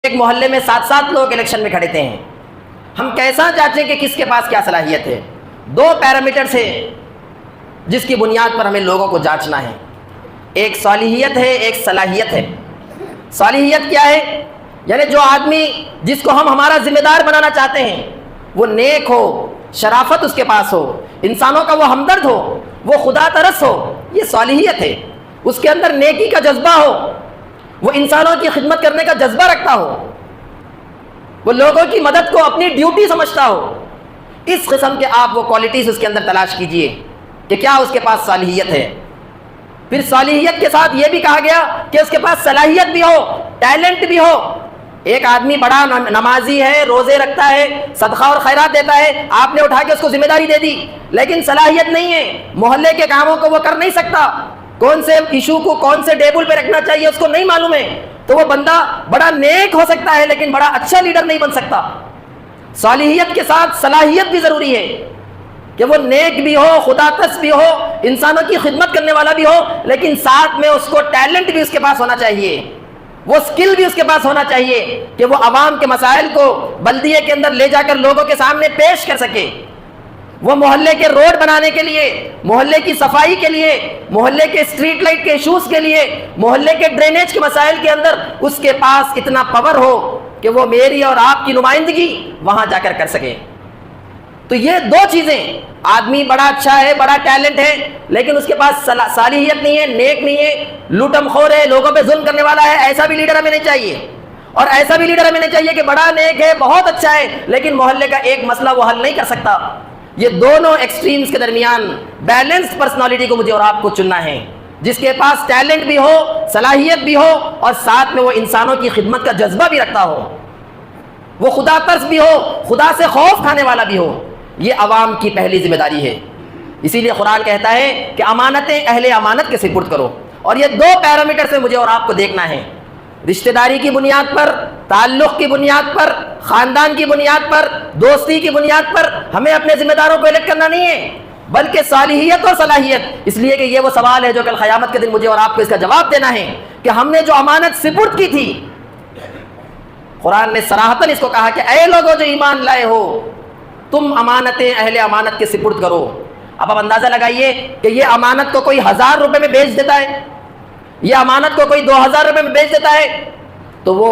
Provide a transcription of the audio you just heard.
ایک محلے میں 7 لوگ الیکشن میں کھڑے ہیں، ہم کیسا جانچیں کہ کس کے پاس کیا صلاحیت ہے؟ 2 پیرامیٹرز ہیں جس کی بنیاد پر ہمیں لوگوں کو جانچنا ہے، ایک صالحیت ہے، ایک صلاحیت ہے۔ صالحیت کیا ہے؟ یعنی جو آدمی جس کو ہم ہمارا ذمہ دار بنانا چاہتے ہیں وہ نیک ہو، شرافت اس کے پاس ہو، انسانوں کا وہ ہمدرد ہو، وہ خدا ترس ہو، یہ صالحیت ہے۔ اس کے اندر نیکی کا جذبہ ہو، وہ انسانوں کی خدمت کرنے کا جذبہ رکھتا ہو، وہ لوگوں کی مدد کو اپنی ڈیوٹی سمجھتا ہو۔ اس قسم کے آپ وہ کوالٹیز اس کے اندر تلاش کیجئے کہ کیا اس کے پاس صالحیت ہے۔ پھر صالحیت کے ساتھ یہ بھی کہا گیا کہ اس کے پاس صلاحیت بھی ہو، ٹیلنٹ بھی ہو۔ ایک آدمی بڑا نمازی ہے، روزے رکھتا ہے، صدقہ اور خیرات دیتا ہے، آپ نے اٹھا کے اس کو ذمہ داری دے دی، لیکن صلاحیت نہیں ہے، محلے کے کاموں کو وہ کر نہیں سکتا، کون سے ایشو کو کون سے ٹیبل پہ رکھنا چاہیے اس کو نہیں معلوم ہے، تو وہ بندہ بڑا نیک ہو سکتا ہے لیکن بڑا اچھا لیڈر نہیں بن سکتا۔ صالحیت کے ساتھ صلاحیت بھی ضروری ہے کہ وہ نیک بھی ہو، خدا ترس بھی ہو، انسانوں کی خدمت کرنے والا بھی ہو، لیکن ساتھ میں اس کو ٹیلنٹ بھی اس کے پاس ہونا چاہیے، وہ سکل بھی اس کے پاس ہونا چاہیے کہ وہ عوام کے مسائل کو بلدیے کے اندر لے جا کر لوگوں کے سامنے پیش کر سکے، وہ محلے کے روڈ بنانے کے لیے، محلے کی صفائی کے لیے، محلے کے اسٹریٹ لائٹ کے ایشوز کے لیے، محلے کے ڈرینیج کے مسائل کے اندر اس کے پاس اتنا پاور ہو کہ وہ میری اور آپ کی نمائندگی وہاں جا کر کر سکے۔ تو یہ 2 چیزیں، آدمی بڑا اچھا ہے، بڑا ٹیلنٹ ہے، لیکن اس کے پاس صالحیت نہیں ہے، نیک نہیں ہے، لوٹم خور ہے، لوگوں پہ ظلم کرنے والا ہے، ایسا بھی لیڈر ہمیں نہیں چاہیے۔ اور ایسا بھی لیڈر ہمیں نہیں چاہیے کہ بڑا نیک ہے، بہت اچھا ہے، لیکن محلے کا ایک مسئلہ وہ حل نہیں کر سکتا۔ یہ دونوں ایکسٹریمز کے درمیان بیلنس پرسنالٹی کو مجھے اور آپ کو چننا ہے، جس کے پاس ٹیلنٹ بھی ہو، صلاحیت بھی ہو، اور ساتھ میں وہ انسانوں کی خدمت کا جذبہ بھی رکھتا ہو، وہ خدا ترس بھی ہو، خدا سے خوف کھانے والا بھی ہو۔ یہ عوام کی پہلی ذمہ داری ہے۔ اسی لیے قرآن کہتا ہے کہ امانتیں اہل امانت کے سپرد کرو، اور یہ 2 پیرامیٹر سے مجھے اور آپ کو دیکھنا ہے، رشتہ داری کی بنیاد پر، تعلق کی بنیاد پر، خاندان کی بنیاد پر، دوستی کی بنیاد پر ہمیں اپنے ذمہ داروں کو الیکٹ کرنا نہیں ہے، بلکہ صالحیت اور صلاحیت۔ اس لیے کہ یہ وہ سوال ہے جو کل قیامت کے دن مجھے اور آپ کو اس کا جواب دینا ہے کہ ہم نے جو امانت سپرد کی تھی، قرآن نے صراحتاً اس کو کہا کہ اے لوگوں جو ایمان لائے ہو، تم امانتیں اہل امانت کے سپرد کرو۔ اب آپ اندازہ لگائیے کہ یہ امانت کو کوئی 1000 روپے میں بیچ دیتا ہے، یہ امانت کو کوئی 2000 روپے میں بیچ دیتا ہے، تو وہ